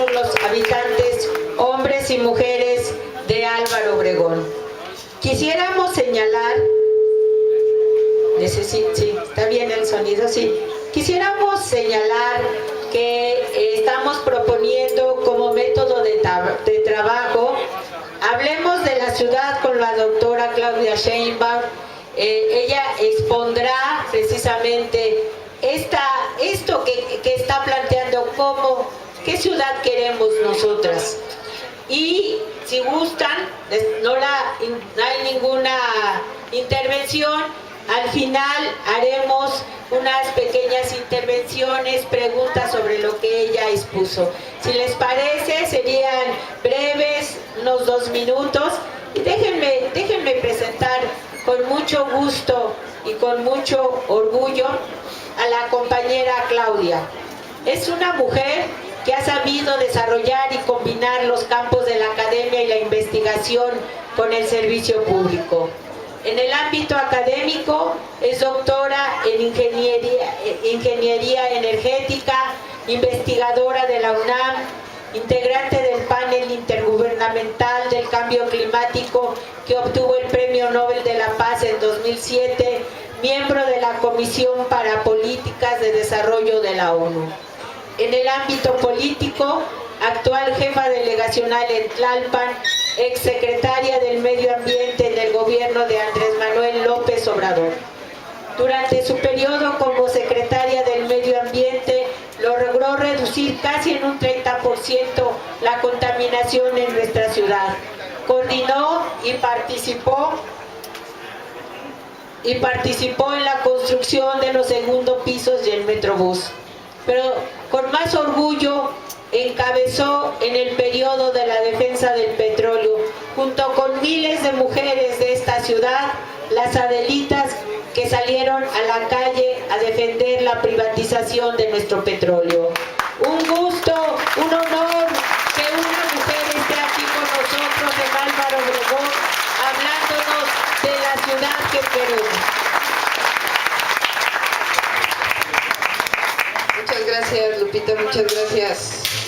todos los habitantes, hombres y mujeres de Álvaro Obregón. Quisiéramos señalar, sí, está bien el sonido, sí. Quisiéramos señalar que estamos proponiendo como método de trabajo, hablemos de la ciudad con la doctora Claudia Sheinbaum. Ella expondrá precisamente esto que está planteando, qué ciudad queremos nosotras. Y si gustan, no hay ninguna intervención, al final haremos unas pequeñas intervenciones, preguntas sobre lo que ella expuso. Si les parece, serían breves, unos 2 minutos. Y déjenme presentar con mucho gusto y con mucho orgullo a la compañera Claudia. Es una mujer que ha sabido desarrollar y combinar los campos de la academia y la investigación con el servicio público. En el ámbito académico es doctora en ingeniería energética, investigadora de la UNAM, integrante del panel intergubernamental del cambio climático que obtuvo el Premio Nobel de la Paz en 2007, miembro de la Comisión para Políticas de Desarrollo de la ONU. En el ámbito político, actual jefa delegacional en Tlalpan, exsecretaria del Medio Ambiente en el gobierno de Andrés Manuel López Obrador. Durante su periodo como secretaria del Medio Ambiente, logró reducir casi en un 30% la contaminación en nuestra ciudad. Coordinó y participó en la construcción de los segundos pisos y el Metrobús. Pero con más orgullo encabezó en el periodo de la defensa del petróleo, junto con miles de mujeres de esta ciudad, las Adelitas, que salieron a la calle a defender la privatización de nuestro petróleo. Un gusto, un honor que una mujer esté aquí con nosotros en Álvaro Obregón, hablándonos de la ciudad que queremos. Muchas gracias, Lupita, muchas gracias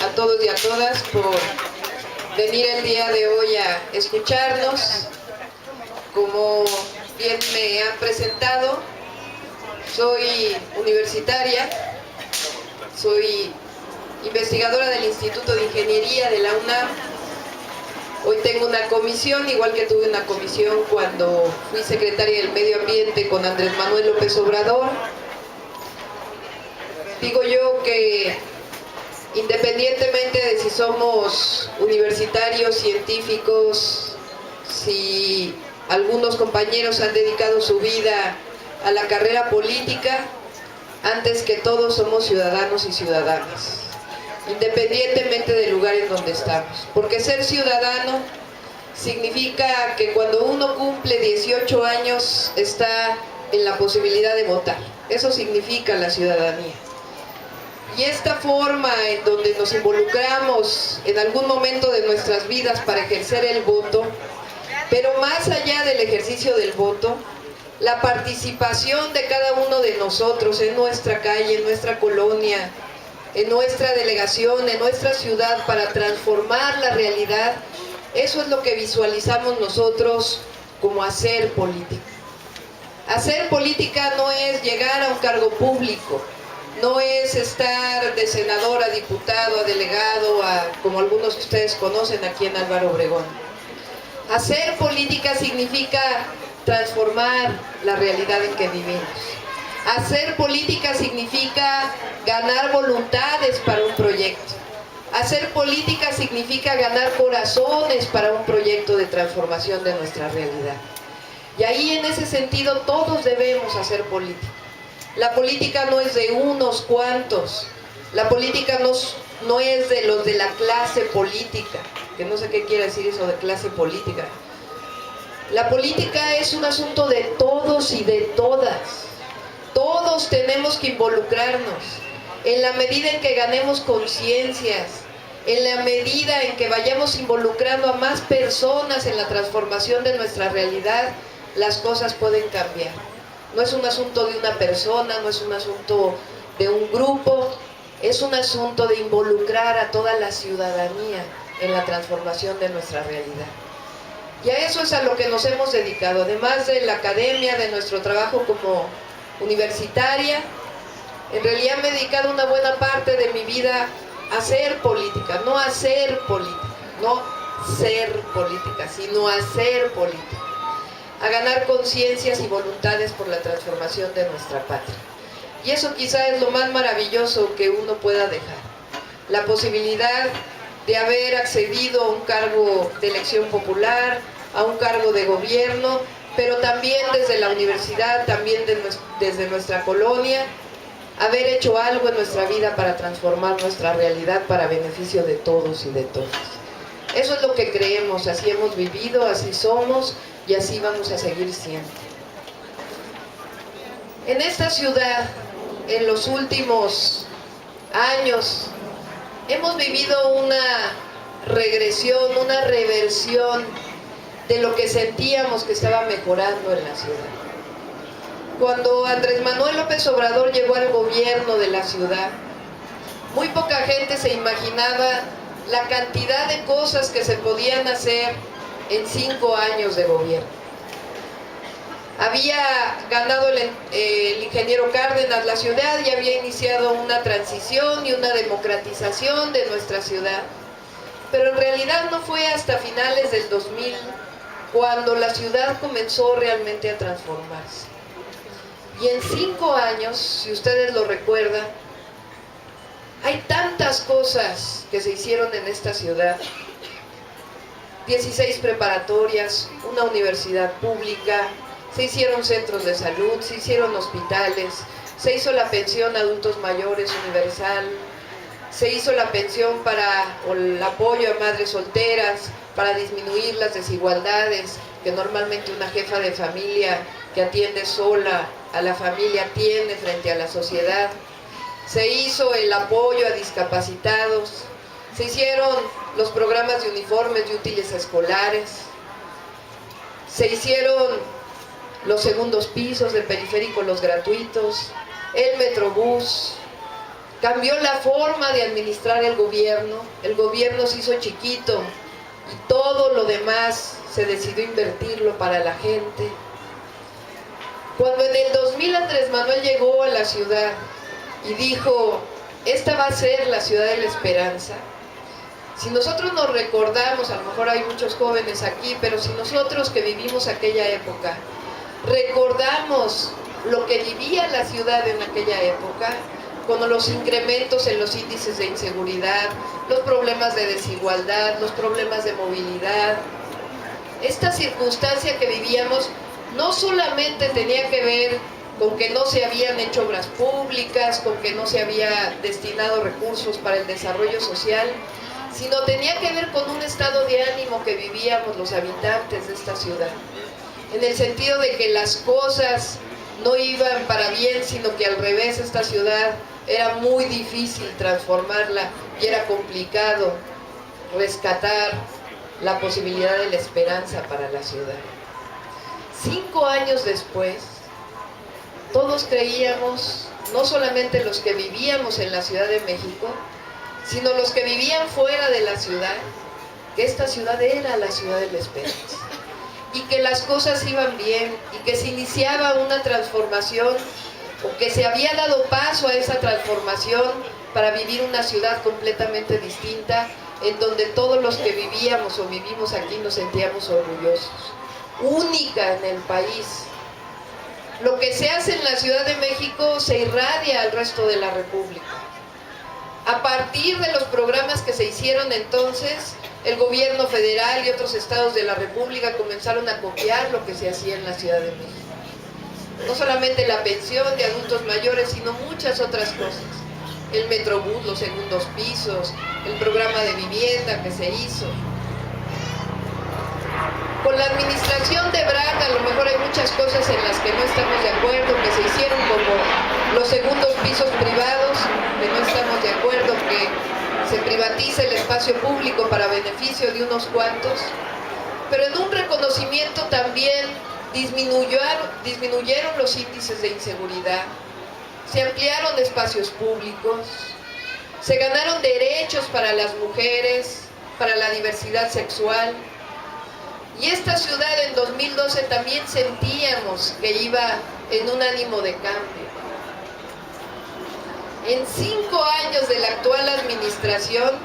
a todos y a todas por venir el día de hoy a escucharnos. Como bien me han presentado, soy universitaria, soy investigadora del Instituto de Ingeniería de la UNAM. Hoy tengo una comisión, igual que tuve una comisión cuando fui secretaria del Medio Ambiente con Andrés Manuel López Obrador. Digo yo que independientemente de si somos universitarios, científicos, si algunos compañeros han dedicado su vida a la carrera política, antes que todo somos ciudadanos y ciudadanas, independientemente del lugar en donde estamos. Porque ser ciudadano significa que cuando uno cumple 18 años está en la posibilidad de votar. Eso significa la ciudadanía. Y esta forma en donde nos involucramos en algún momento de nuestras vidas para ejercer el voto, pero más allá del ejercicio del voto, la participación de cada uno de nosotros en nuestra calle, en nuestra colonia, en nuestra delegación, en nuestra ciudad, para transformar la realidad, eso es lo que visualizamos nosotros como hacer política. Hacer política no es llegar a un cargo público, no es estar de senador a diputado, a delegado, como algunos de ustedes conocen aquí en Álvaro Obregón. Hacer política significa transformar la realidad en que vivimos. Hacer política significa ganar voluntades para un proyecto. Hacer política significa ganar corazones para un proyecto de transformación de nuestra realidad. Y ahí, en ese sentido, todos debemos hacer política. La política no es de unos cuantos. La política no es de los de la clase política, que no sé qué quiere decir eso de clase política. La política es un asunto de todos y de todas. Todos tenemos que involucrarnos. En la medida en que ganemos conciencias, en la medida en que vayamos involucrando a más personas en la transformación de nuestra realidad, las cosas pueden cambiar. No es un asunto de una persona, no es un asunto de un grupo, es un asunto de involucrar a toda la ciudadanía en la transformación de nuestra realidad. Y a eso es a lo que nos hemos dedicado, además de la academia, de nuestro trabajo como universitaria. En realidad me he dedicado una buena parte de mi vida a hacer política, no a hacer política, no ser política, sino a hacer política, a ganar conciencias y voluntades por la transformación de nuestra patria. Y eso quizá es lo más maravilloso que uno pueda dejar, la posibilidad de haber accedido a un cargo de elección popular, a un cargo de gobierno, pero también desde la universidad, también desde nuestra colonia, haber hecho algo en nuestra vida para transformar nuestra realidad para beneficio de todos y de todas. Eso es lo que creemos, así hemos vivido, así somos y así vamos a seguir siendo. En esta ciudad, en los últimos años, hemos vivido una regresión, una reversión de lo que sentíamos que estaba mejorando en la ciudad. Cuando Andrés Manuel López Obrador llegó al gobierno de la ciudad, muy poca gente se imaginaba la cantidad de cosas que se podían hacer en 5 años de gobierno. Había ganado el ingeniero Cárdenas la ciudad y había iniciado una transición y una democratización de nuestra ciudad, pero en realidad no fue hasta finales del 2000 cuando la ciudad comenzó realmente a transformarse. Y en 5 años, si ustedes lo recuerdan, hay tantas cosas que se hicieron en esta ciudad: 16 preparatorias, una universidad pública, se hicieron centros de salud, se hicieron hospitales, se hizo la pensión a adultos mayores universal, se hizo la pensión o el apoyo a madres solteras para disminuir las desigualdades que normalmente una jefa de familia que atiende sola a la familia tiene frente a la sociedad. Se hizo el apoyo a discapacitados, se hicieron los programas de uniformes y útiles escolares, se hicieron los segundos pisos del periférico, los gratuitos, el Metrobús. Cambió la forma de administrar el gobierno se hizo chiquito y todo lo demás se decidió invertirlo para la gente. Cuando en el 2000 Andrés Manuel llegó a la ciudad y dijo: esta va a ser la ciudad de la esperanza, si nosotros nos recordamos, a lo mejor hay muchos jóvenes aquí, pero si nosotros que vivimos aquella época recordamos lo que vivía la ciudad en aquella época, con los incrementos en los índices de inseguridad, los problemas de desigualdad, los problemas de movilidad, esta circunstancia que vivíamos no solamente tenía que ver con que no se habían hecho obras públicas, con que no se había destinado recursos para el desarrollo social, sino tenía que ver con un estado de ánimo que vivíamos los habitantes de esta ciudad, en el sentido de que las cosas no iban para bien, sino que al revés, esta ciudad era muy difícil transformarla y era complicado rescatar la posibilidad de la esperanza para la ciudad. 5 años después, todos creíamos, no solamente los que vivíamos en la Ciudad de México, sino los que vivían fuera de la ciudad, que esta ciudad era la ciudad de la esperanza, y que las cosas iban bien, y que se iniciaba una transformación, o que se había dado paso a esa transformación para vivir una ciudad completamente distinta, en donde todos los que vivíamos o vivimos aquí nos sentíamos orgullosos, única en el país. Lo que se hace en la Ciudad de México se irradia al resto de la República. A partir de los programas que se hicieron entonces, el gobierno federal y otros estados de la República comenzaron a copiar lo que se hacía en la Ciudad de México. No solamente la pensión de adultos mayores, sino muchas otras cosas. El Metrobús, los segundos pisos, el programa de vivienda que se hizo. Con la administración de Ebrard a lo mejor hay muchas cosas en las que no estamos de acuerdo, que se hicieron, como los segundos pisos privados, que no estamos de acuerdo, que se privatice el espacio público para beneficio de unos cuantos, pero en un reconocimiento también disminuyeron los índices de inseguridad, se ampliaron espacios públicos, Se ganaron derechos para las mujeres, para la diversidad sexual. Y esta ciudad en 2012 también sentíamos que iba en un ánimo de cambio. En 5 años de la actual administración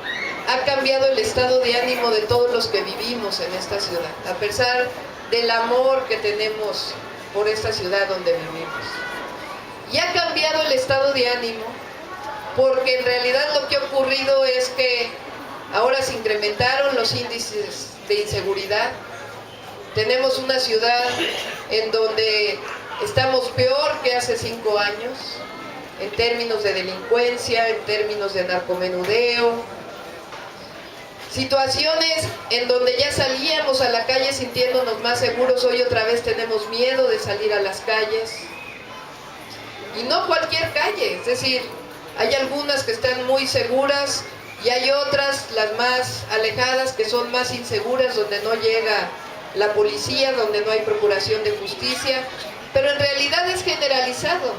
ha cambiado el estado de ánimo de todos los que vivimos en esta ciudad, a pesar del amor que tenemos por esta ciudad donde vivimos. Y ha cambiado el estado de ánimo porque en realidad lo que ha ocurrido es que ahora se incrementaron los índices de inseguridad. Tenemos una ciudad en donde estamos peor que hace 5 años, en términos de delincuencia, en términos de narcomenudeo. Situaciones en donde ya salíamos a la calle sintiéndonos más seguros, hoy otra vez tenemos miedo de salir a las calles. Y no cualquier calle, es decir, hay algunas que están muy seguras y hay otras, las más alejadas, que son más inseguras, donde no llega la policía, donde no hay procuración de justicia, pero en realidad es generalizado.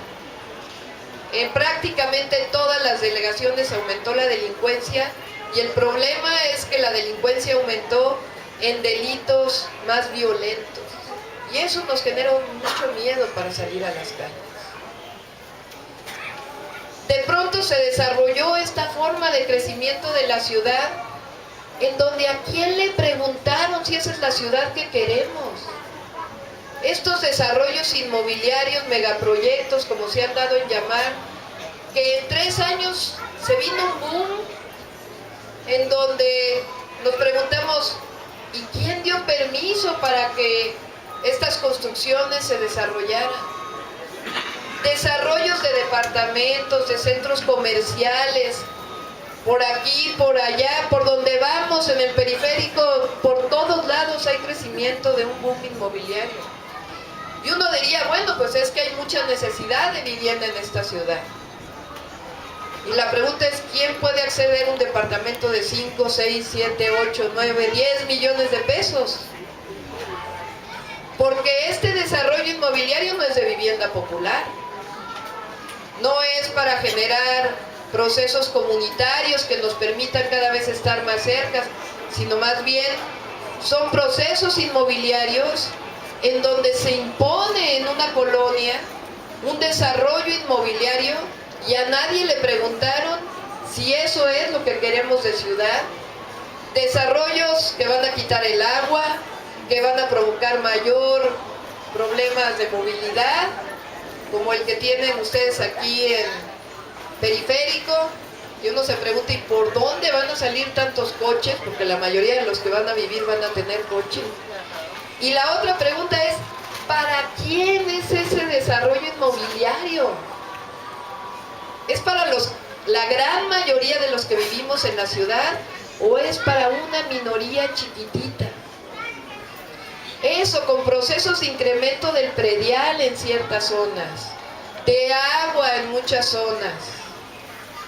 En prácticamente todas las delegaciones aumentó la delincuencia y el problema es que la delincuencia aumentó en delitos más violentos y eso nos genera mucho miedo para salir a las calles. De pronto se desarrolló esta forma de crecimiento de la ciudad en donde a quién le preguntaron si esa es la ciudad que queremos. Estos desarrollos inmobiliarios, megaproyectos, como se han dado en llamar, que en 3 años se vino un boom en donde nos preguntamos, ¿y quién dio permiso para que estas construcciones se desarrollaran? Desarrollos de departamentos, de centros comerciales, por aquí, por allá, por donde vamos, en el periférico, por todos lados hay crecimiento de un boom inmobiliario. Y uno diría, bueno, pues es que hay mucha necesidad de vivienda en esta ciudad. Y la pregunta es, ¿quién puede acceder a un departamento de 5, 6, 7, 8, 9, 10 millones de pesos? Porque este desarrollo inmobiliario no es de vivienda popular. No es para generar procesos comunitarios que nos permitan cada vez estar más cerca, sino más bien son procesos inmobiliarios en donde se impone en una colonia un desarrollo inmobiliario y a nadie le preguntaron si eso es lo que queremos de ciudad. Desarrollos que van a quitar el agua, que van a provocar mayor problemas de movilidad, como el que tienen ustedes aquí en Periférico, y uno se pregunta, ¿y por dónde van a salir tantos coches? Porque la mayoría de los que van a vivir van a tener coche. Y la otra pregunta es, ¿para quién es ese desarrollo inmobiliario? ¿Es para la gran mayoría de los que vivimos en la ciudad o es para una minoría chiquitita? Eso, con procesos de incremento del predial en ciertas zonas, de agua en muchas zonas.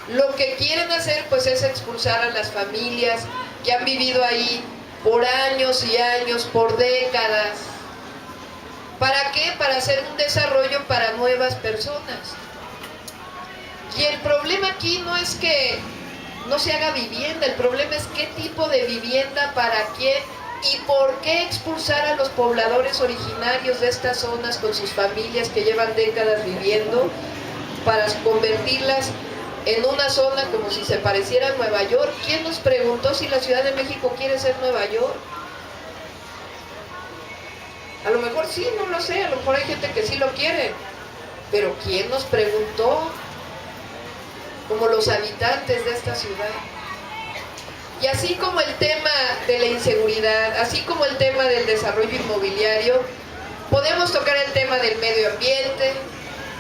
Lo que quieren hacer pues es expulsar a las familias que han vivido ahí por años y años, por décadas. ¿Para qué? Para hacer un desarrollo para nuevas personas. Y el problema aquí no es que no se haga vivienda, el problema es qué tipo de vivienda, para quién y por qué expulsar a los pobladores originarios de estas zonas con sus familias que llevan décadas viviendo para convertirlas en una zona como si se pareciera a Nueva York. ¿Quién nos preguntó si la Ciudad de México quiere ser Nueva York? A lo mejor sí, no lo sé, a lo mejor hay gente que sí lo quiere, pero ¿quién nos preguntó? Como los habitantes de esta ciudad. Y así como el tema de la inseguridad, así como el tema del desarrollo inmobiliario, podemos tocar el tema del medio ambiente,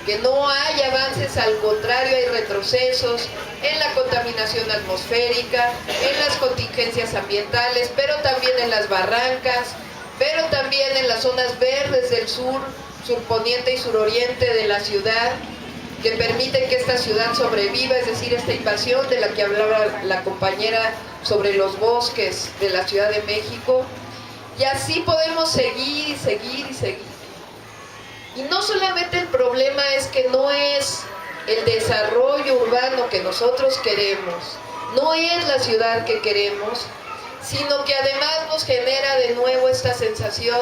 que no hay avances, al contrario hay retrocesos en la contaminación atmosférica, en las contingencias ambientales, pero también en las barrancas, pero también en las zonas verdes del sur, surponiente y suroriente de la ciudad, que permiten que esta ciudad sobreviva, es decir, esta invasión de la que hablaba la compañera sobre los bosques de la Ciudad de México. Y así podemos seguir y seguir y seguir. Y no solamente el problema es que no es el desarrollo urbano que nosotros queremos, no es la ciudad que queremos, sino que además nos genera de nuevo esta sensación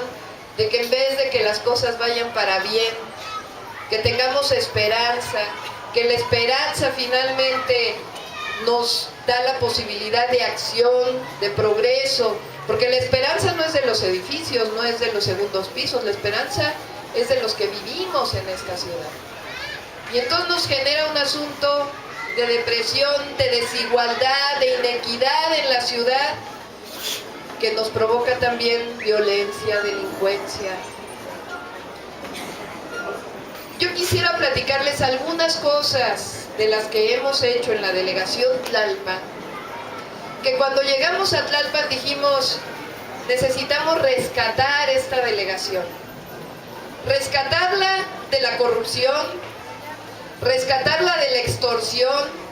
de que en vez de que las cosas vayan para bien, que tengamos esperanza, que la esperanza finalmente nos da la posibilidad de acción, de progreso, porque la esperanza no es de los edificios, no es de los segundos pisos, la esperanza es de los que vivimos en esta ciudad. Y entonces nos genera un asunto de depresión, de desigualdad, de inequidad en la ciudad, que nos provoca también violencia, delincuencia. Yo quisiera platicarles algunas cosas de las que hemos hecho en la delegación Tlalpan, que cuando llegamos a Tlalpan dijimos, necesitamos rescatar esta delegación, rescatarla de la corrupción, rescatarla de la extorsión,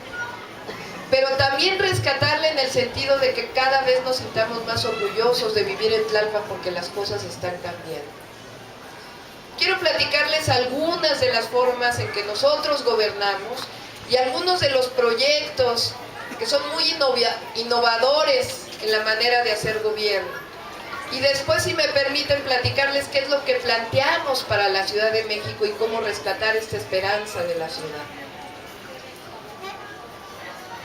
pero también rescatarla en el sentido de que cada vez nos sintamos más orgullosos de vivir en Tlalpan porque las cosas están cambiando. Quiero platicarles algunas de las formas en que nosotros gobernamos y algunos de los proyectos que son muy innovadores en la manera de hacer gobierno. Y después, si me permiten, platicarles qué es lo que planteamos para la Ciudad de México y cómo rescatar esta esperanza de la ciudad.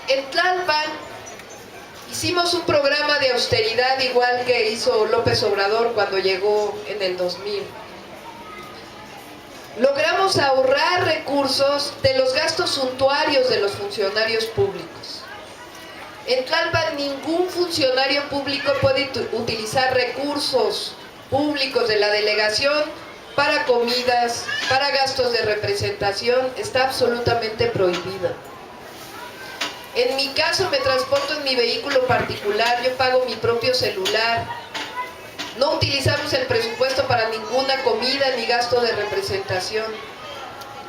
En Tlalpan hicimos un programa de austeridad igual que hizo López Obrador cuando llegó en el 2000. Logramos ahorrar recursos de los gastos suntuarios de los funcionarios públicos. En Tlalpan ningún funcionario público puede utilizar recursos públicos de la delegación para comidas, para gastos de representación, está absolutamente prohibido. En mi caso me transporto en mi vehículo particular, yo pago mi propio celular. No utilizamos el presupuesto para ninguna comida ni gasto de representación.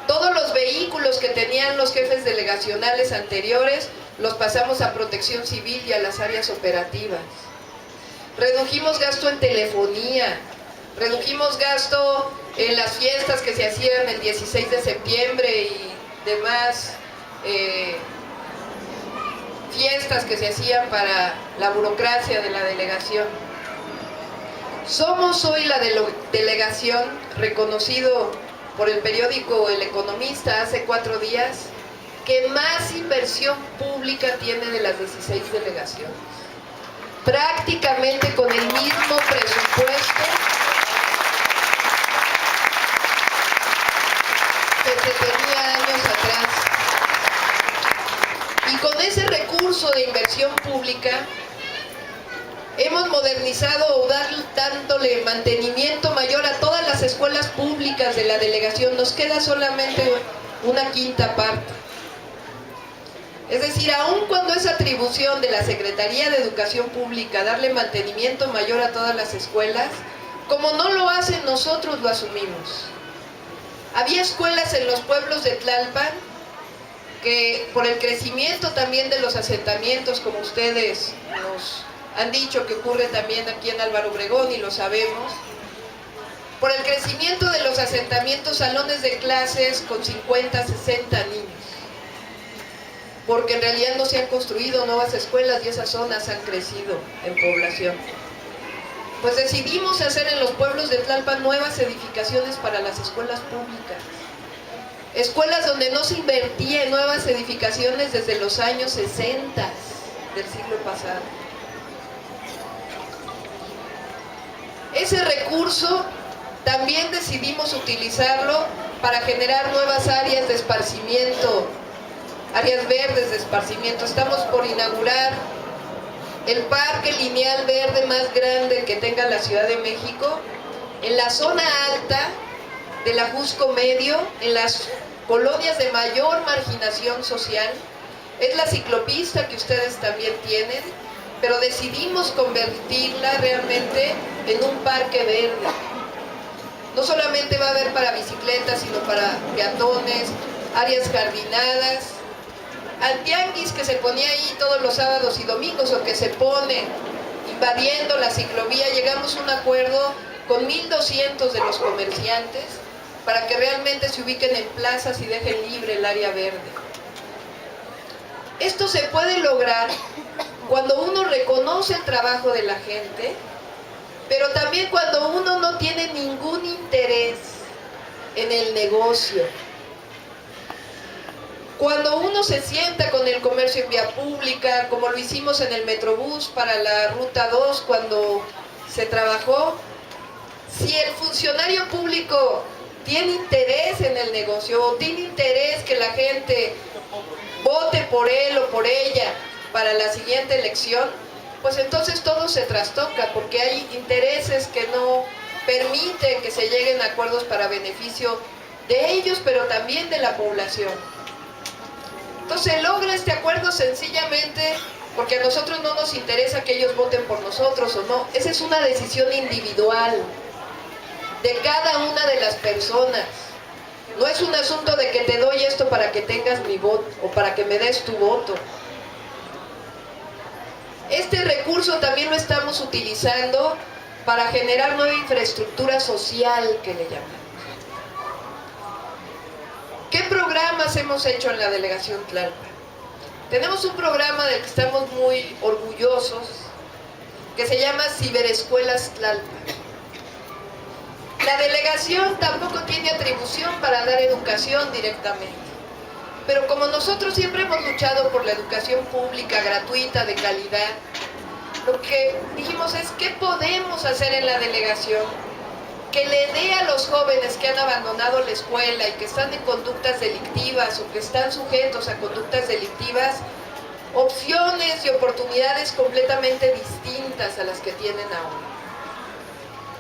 Todos los vehículos que tenían los jefes delegacionales anteriores los pasamos a Protección Civil y a las áreas operativas. Redujimos gasto en telefonía, redujimos gasto en las fiestas que se hacían el 16 de septiembre y demás fiestas que se hacían para la burocracia de la delegación. Somos hoy la delegación, reconocido por el periódico El Economista hace 4 días, que más inversión pública tiene de las 16 delegaciones. Prácticamente con el mismo presupuesto que se tenía años atrás. Y con ese recurso de inversión pública hemos modernizado o dándole mantenimiento mayor a todas las escuelas públicas de la delegación. Nos queda solamente una quinta parte. Es decir, aun cuando es atribución de la Secretaría de Educación Pública darle mantenimiento mayor a todas las escuelas, como no lo hacen, nosotros lo asumimos. Había escuelas en los pueblos de Tlalpan que por el crecimiento también de los asentamientos, como ustedes nos han dicho que ocurre también aquí en Álvaro Obregón y lo sabemos, por el crecimiento de los asentamientos, salones de clases con 50, 60 niños, porque en realidad no se han construido nuevas escuelas y esas zonas han crecido en población. Pues decidimos hacer en los pueblos de Tlalpan nuevas edificaciones para las escuelas públicas. Escuelas donde no se invertía en nuevas edificaciones desde los años 60 del siglo pasado. Ese recurso también decidimos utilizarlo para generar nuevas áreas de esparcimiento, áreas verdes de esparcimiento. Estamos por inaugurar el parque lineal verde más grande que tenga la Ciudad de México, en la zona alta del Ajusco Medio, en las colonias de mayor marginación social. Es la ciclopista que ustedes también tienen, pero decidimos convertirla realmente en un parque verde. No solamente va a haber para bicicletas, sino para peatones, áreas jardinadas, al tianguis que se ponía ahí todos los sábados y domingos, o que se pone invadiendo la ciclovía. Llegamos a un acuerdo con 1,200 de los comerciantes para que realmente se ubiquen en plazas y dejen libre el área verde. Esto se puede lograr cuando uno reconoce el trabajo de la gente, pero también cuando uno no tiene ningún interés en el negocio. Cuando uno se sienta con el comercio en vía pública, como lo hicimos en el Metrobús para la Ruta 2 cuando se trabajó, si el funcionario público tiene interés en el negocio o tiene interés que la gente vote por él o por ella para la siguiente elección, pues entonces todo se trastoca, porque hay intereses que no permiten que se lleguen a acuerdos para beneficio de ellos, pero también de la población. Entonces se logra este acuerdo sencillamente porque a nosotros no nos interesa que ellos voten por nosotros o no. Esa es una decisión individual de cada una de las personas. No es un asunto de que te doy esto para que tengas mi voto o para que me des tu voto. Este recurso también lo estamos utilizando para generar nueva infraestructura social, que le llamamos. ¿Qué programas hemos hecho en la delegación Tlalpan? Tenemos un programa del que estamos muy orgullosos, que se llama Ciberescuelas Tlalpan. La delegación tampoco tiene atribución para dar educación directamente, pero como nosotros siempre hemos luchado por la educación pública, gratuita, de calidad, lo que dijimos es, ¿qué podemos hacer en la delegación que le dé a los jóvenes que han abandonado la escuela y que están en conductas delictivas o que están sujetos a conductas delictivas opciones y oportunidades completamente distintas a las que tienen ahora?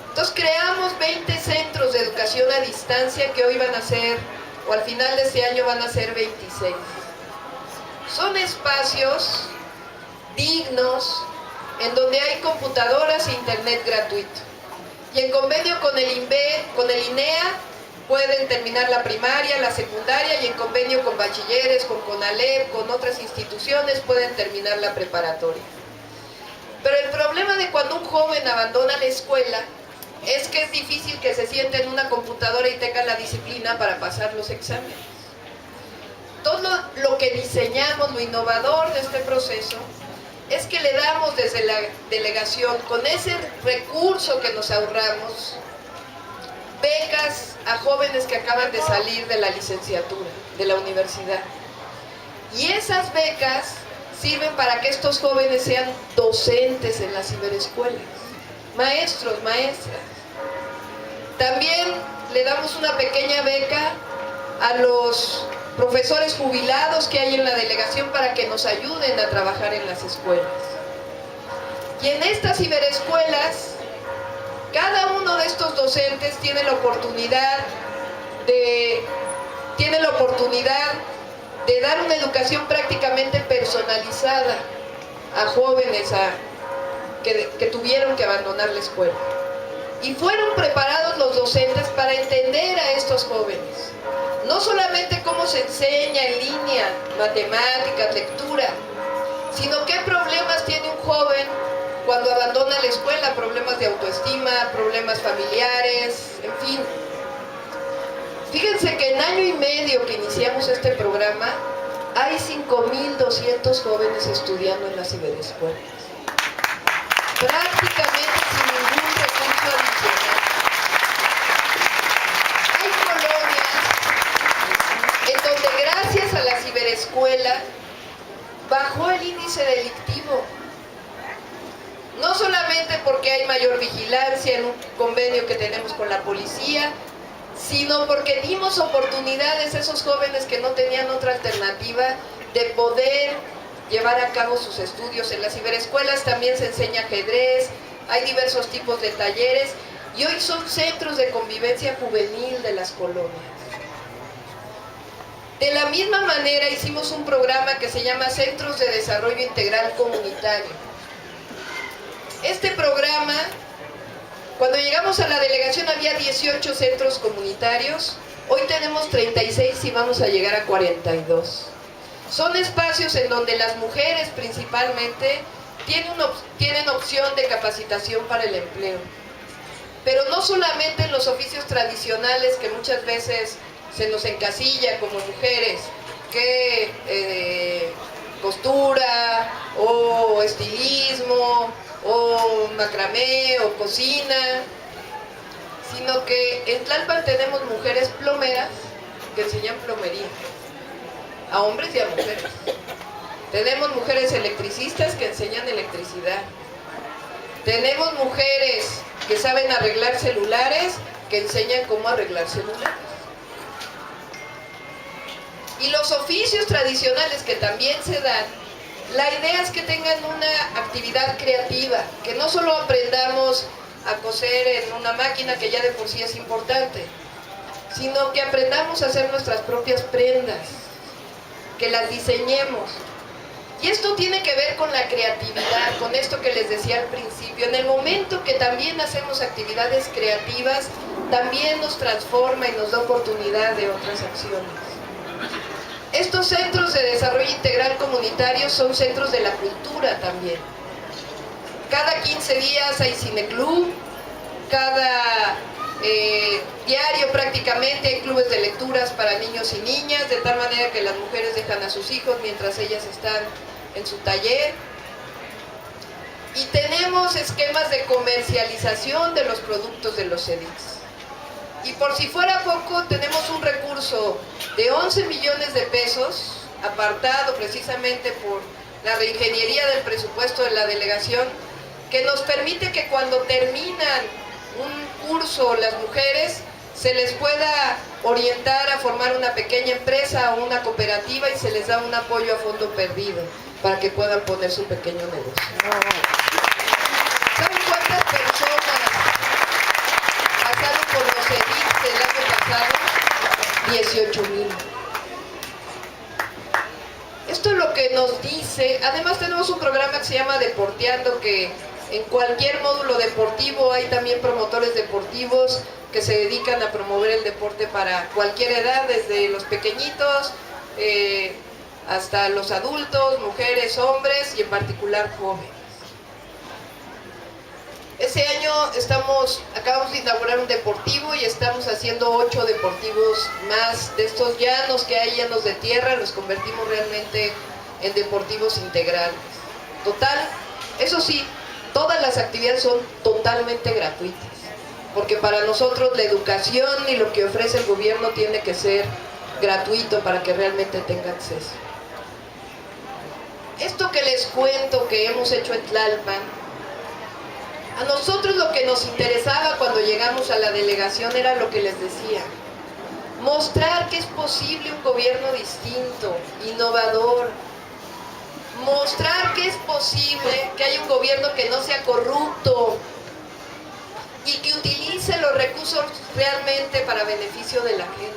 Entonces creamos 20 centros de educación a distancia que hoy van a ser, o al final de este año van a ser 26. Son espacios dignos en donde hay computadoras e internet gratuito. Y en convenio con el INEA pueden terminar la primaria, la secundaria, y en convenio con bachilleres, con CONALEP, con otras instituciones pueden terminar la preparatoria. Pero el problema de cuando un joven abandona la escuela es que es difícil que se siente en una computadora y tenga la disciplina para pasar los exámenes. Todo lo que diseñamos, lo innovador de este proceso, es que le damos desde la delegación, con ese recurso que nos ahorramos, becas a jóvenes que acaban de salir de la licenciatura, de la universidad. Y esas becas sirven para que estos jóvenes sean docentes en las ciberescuelas, maestros, maestras. También le damos una pequeña beca a los profesores jubilados que hay en la delegación para que nos ayuden a trabajar en las escuelas. Y en estas ciberescuelas, cada uno de estos docentes tiene la oportunidad de dar una educación prácticamente personalizada a jóvenes que tuvieron que abandonar la escuela. Y fueron preparados los docentes para entender a estos jóvenes. No solamente cómo se enseña en línea, matemáticas, lectura, sino qué problemas tiene un joven cuando abandona la escuela, problemas de autoestima, problemas familiares, en fin. Fíjense que en año y medio que iniciamos este programa, hay 5.200 jóvenes estudiando en las ciberescuelas. Prácticamente sin ningún recurso adicional. Hay colonias en donde gracias a la ciberescuela bajó el índice delictivo. No solamente porque hay mayor vigilancia en un convenio que tenemos con la policía, sino porque dimos oportunidades a esos jóvenes que no tenían otra alternativa de poder llevar a cabo sus estudios. En las ciberescuelas también se enseña ajedrez, hay diversos tipos de talleres y hoy son centros de convivencia juvenil de las colonias. De la misma manera hicimos un programa que se llama Centros de Desarrollo Integral Comunitario. Este programa, cuando llegamos a la delegación había 18 centros comunitarios, hoy tenemos 36 y vamos a llegar a 42. Son espacios en donde las mujeres principalmente tienen opción de capacitación para el empleo. pero no solamente en los oficios tradicionales que muchas veces se nos encasilla como mujeres, que costura, o estilismo, o macramé, o cocina, sino que en Tlalpan tenemos mujeres plomeras que enseñan plomería, a hombres y a mujeres. Tenemos mujeres electricistas que enseñan electricidad. Tenemos mujeres que saben arreglar celulares, que enseñan cómo arreglar celulares. Y los oficios tradicionales que también se dan, la idea es que tengan una actividad creativa, que no solo aprendamos a coser en una máquina, que ya de por sí es importante, sino que aprendamos a hacer nuestras propias prendas, que las diseñemos. Y esto tiene que ver con la creatividad, con esto que les decía al principio. En el momento que también hacemos actividades creativas, también nos transforma y nos da oportunidad de otras acciones. Estos centros de desarrollo integral comunitario son centros de la cultura también. Cada 15 días hay cineclub, cada diario prácticamente hay clubes de lecturas para niños y niñas, de tal manera que las mujeres dejan a sus hijos mientras ellas están en su taller. Y tenemos esquemas de comercialización de los productos de los CEDICs. Y por si fuera poco, tenemos un recurso de 11 millones de pesos, apartado precisamente por la reingeniería del presupuesto de la delegación, que nos permite que cuando terminan un curso las mujeres, se les pueda orientar a formar una pequeña empresa o una cooperativa y se les da un apoyo a fondo perdido para que puedan poner su pequeño negocio. ¿Saben cuántas personas pasaron por los CEDICs el año pasado? 18,000. Esto es lo que nos dice. Además tenemos un programa que se llama Deporteando, que en cualquier módulo deportivo hay también promotores deportivos que se dedican a promover el deporte para cualquier edad, desde los pequeñitos hasta los adultos, mujeres, hombres y en particular jóvenes. Ese año acabamos de inaugurar un deportivo y estamos haciendo 8 deportivos más. De estos llanos que hay, llanos de tierra, los convertimos realmente en deportivos integrales. Total, eso sí, todas las actividades son totalmente gratuitas, porque para nosotros la educación y lo que ofrece el gobierno tiene que ser gratuito para que realmente tenga acceso. Esto que les cuento que hemos hecho en Tlalpan, a nosotros lo que nos interesaba cuando llegamos a la delegación era lo que les decía: mostrar que es posible un gobierno distinto, innovador, mostrar que es posible que haya un gobierno que no sea corrupto y que utilice los recursos realmente para beneficio de la gente.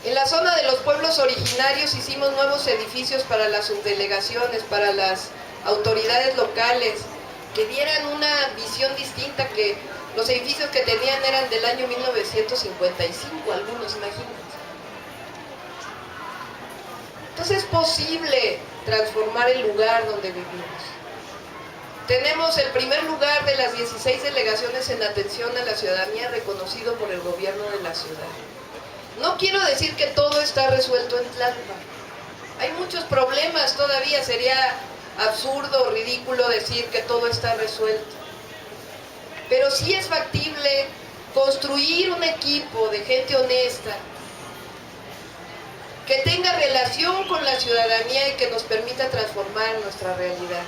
En la zona de los pueblos originarios hicimos nuevos edificios para las subdelegaciones, para las autoridades locales, que dieran una visión distinta, que los edificios que tenían eran del año 1955, algunos, imagínense. Entonces es posible transformar el lugar donde vivimos. Tenemos el primer lugar de las 16 delegaciones en atención a la ciudadanía reconocido por el gobierno de la ciudad. No quiero decir que todo está resuelto en Tlalpan. Hay muchos problemas todavía, sería absurdo, ridículo decir que todo está resuelto. Pero sí es factible construir un equipo de gente honesta, que tenga relación con la ciudadanía y que nos permita transformar nuestra realidad.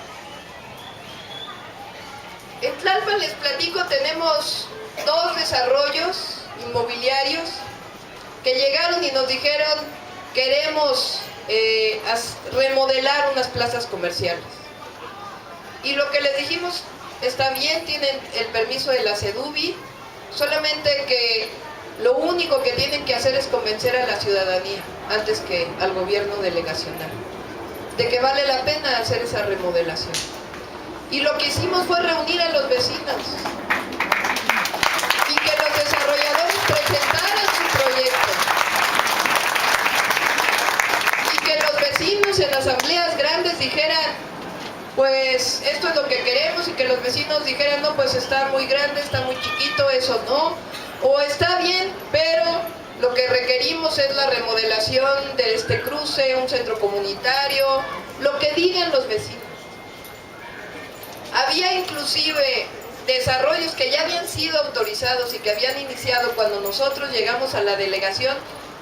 En Tlalpan, les platico, tenemos 2 desarrollos inmobiliarios que llegaron y nos dijeron: queremos remodelar unas plazas comerciales. Y lo que les dijimos: está bien, tienen el permiso de la CEDUBI, solamente que lo único que tienen que hacer es convencer a la ciudadanía, antes que al gobierno delegacional, de que vale la pena hacer esa remodelación. Y lo que hicimos fue reunir a los vecinos y que los desarrolladores presentaran su proyecto, y que los vecinos en asambleas grandes dijeran: pues esto es lo que queremos, y que los vecinos dijeran, no, pues está muy grande, está muy chiquito, eso no, o está bien, pero lo que requerimos es la remodelación de este cruce, un centro comunitario, lo que digan los vecinos. Había inclusive desarrollos que ya habían sido autorizados y que habían iniciado cuando nosotros llegamos a la delegación,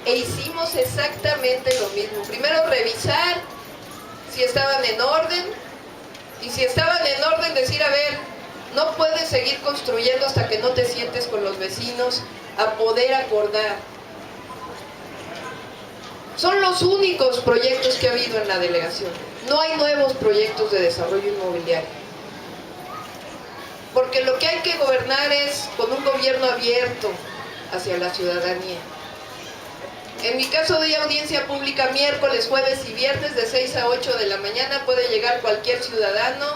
e hicimos exactamente lo mismo. Primero revisar si estaban en orden, y si estaban en orden decir, a ver, no puedes seguir construyendo hasta que no te sientes con los vecinos a poder acordar. Son los únicos proyectos que ha habido en la delegación. No hay nuevos proyectos de desarrollo inmobiliario. Porque lo que hay que gobernar es con un gobierno abierto hacia la ciudadanía. En mi caso doy audiencia pública miércoles, jueves y viernes de 6 a 8 de la mañana. Puede llegar cualquier ciudadano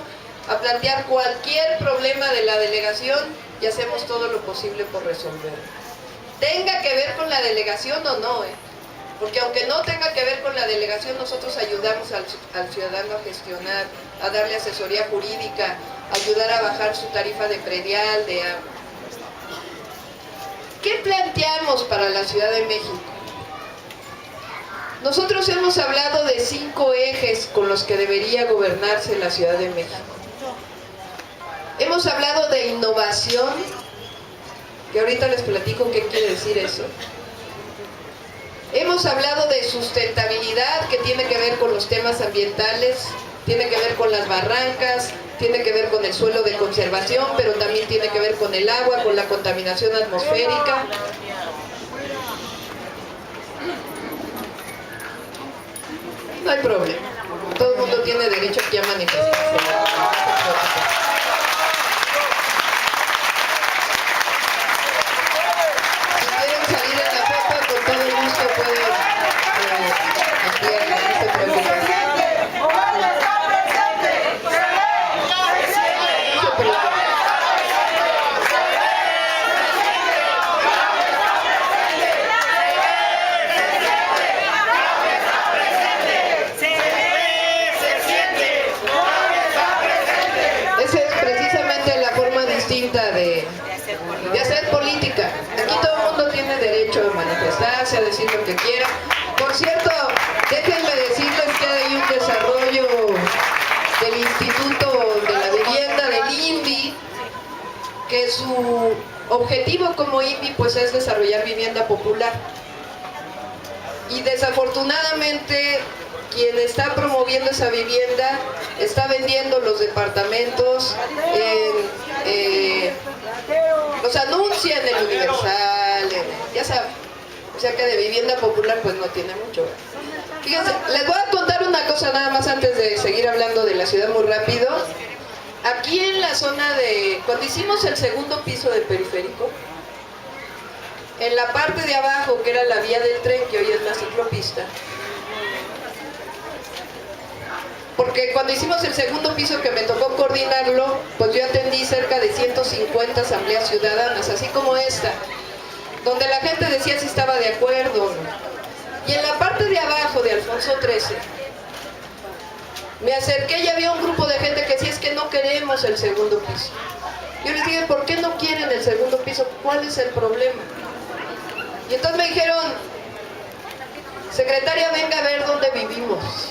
a plantear cualquier problema de la delegación y hacemos todo lo posible por resolverlo. Tenga que ver con la delegación o no, porque aunque no tenga que ver con la delegación, nosotros ayudamos al ciudadano a gestionar, a darle asesoría jurídica, ayudar a bajar su tarifa de predial, de agua. ¿Qué planteamos para la Ciudad de México? Nosotros hemos hablado de 5 ejes con los que debería gobernarse la Ciudad de México. Hemos hablado de innovación, que ahorita les platico qué quiere decir eso. Hemos hablado de sustentabilidad, que tiene que ver con los temas ambientales, tiene que ver con las barrancas, tiene que ver con el suelo de conservación, pero también tiene que ver con el agua, con la contaminación atmosférica. No hay problema, todo el mundo tiene derecho aquí a manifestarse. Si quieren salir en la foto, con todo el gusto pueden ampliarla, no se preocupen. De hacer política. Aquí todo el mundo tiene derecho a manifestarse, a decir lo que quiera. Por cierto, déjenme decirles que hay un desarrollo del Instituto de la Vivienda, del INVI, que su objetivo como INVI pues es desarrollar vivienda popular. Y desafortunadamente quien está promoviendo esa vivienda está vendiendo los departamentos, los anuncia en el Universal, ya saben, o sea que de vivienda popular pues no tiene mucho. Fíjense, les voy a contar una cosa nada más antes de seguir hablando de la ciudad muy rápido. Aquí en la zona de, cuando hicimos el segundo piso del periférico, en la parte de abajo, que era la vía del tren, que hoy es la ciclopista, porque cuando hicimos el segundo piso que me tocó coordinarlo, pues yo atendí cerca de 150 asambleas ciudadanas, así como esta, donde la gente decía si estaba de acuerdo o no. Y en la parte de abajo de Alfonso XIII, me acerqué y había un grupo de gente que decía es que no queremos el segundo piso. Yo les dije, ¿por qué no quieren el segundo piso? ¿Cuál es el problema? Y entonces me dijeron, secretaria, venga a ver dónde vivimos.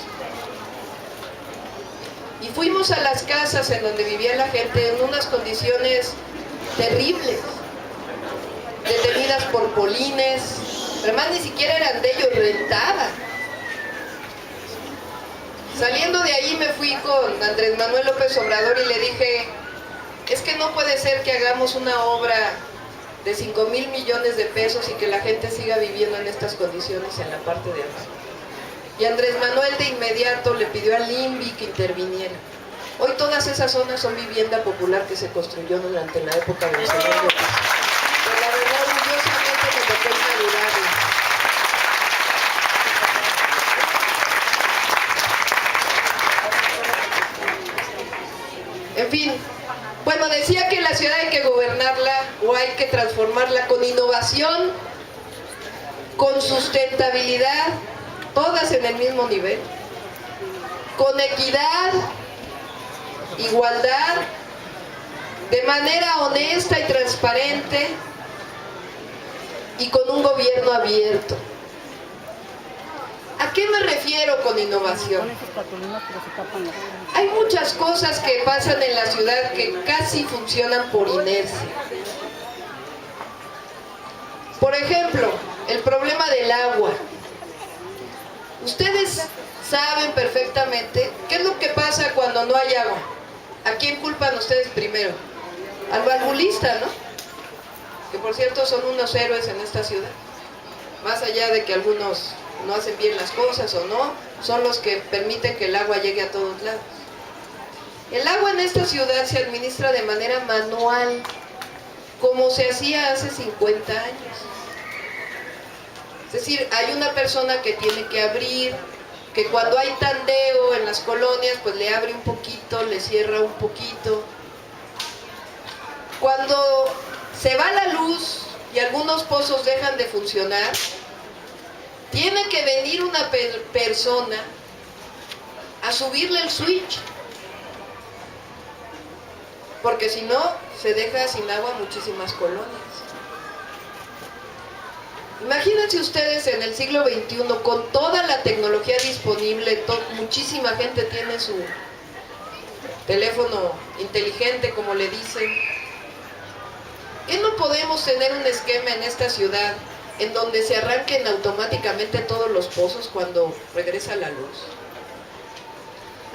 Y fuimos a las casas en donde vivía la gente en unas condiciones terribles, detenidas por polines, además ni siquiera eran de ellos, rentadas. Saliendo de ahí me fui con Andrés Manuel López Obrador y le dije, es que no puede ser que hagamos una obra de 5,000 millones de pesos y que la gente siga viviendo en estas condiciones en la parte de abajo. Y Andrés Manuel de inmediato le pidió al INVI que interviniera. Hoy todas esas zonas son vivienda popular que se construyó durante la época del señor López. Pero la verdad, orgullosamente me tocó inaugurarla. En fin, bueno, decía que la ciudad hay que gobernarla o hay que transformarla con innovación, con todas en el mismo nivel, con equidad igualdad, de manera honesta y transparente y con un gobierno abierto. ¿A qué me refiero con innovación? Hay muchas cosas que pasan en la ciudad que casi funcionan por inercia. Por ejemplo, el problema del agua. Ustedes saben perfectamente qué es lo que pasa cuando no hay agua. ¿A quién culpan ustedes primero? Al valvulista, ¿no? Que por cierto son unos héroes en esta ciudad. Más allá de que algunos no hacen bien las cosas o no, son los que permiten que el agua llegue a todos lados. El agua en esta ciudad se administra de manera manual, como se hacía hace 50 años. Es decir, hay una persona que tiene que abrir, que cuando hay tandeo en las colonias, pues le abre un poquito, le cierra un poquito. Cuando se va la luz y algunos pozos dejan de funcionar, tiene que venir una persona a subirle el switch, porque si no, se deja sin agua muchísimas colonias. Imagínense ustedes en el siglo XXI, con toda la tecnología disponible, muchísima gente tiene su teléfono inteligente, como le dicen. ¿Qué no podemos tener un esquema en esta ciudad en donde se arranquen automáticamente todos los pozos cuando regresa la luz?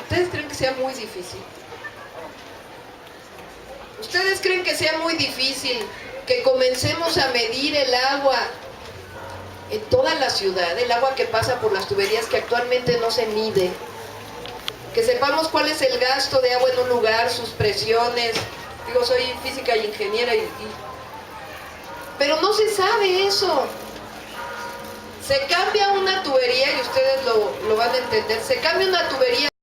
¿Ustedes creen que sea muy difícil? ¿Ustedes creen que sea muy difícil que comencemos a medir el agua en toda la ciudad, el agua que pasa por las tuberías que actualmente no se mide? Que sepamos cuál es el gasto de agua en un lugar, sus presiones. Digo, soy física y ingeniera, pero no se sabe eso. Se cambia una tubería, y ustedes lo van a entender, se cambia una tubería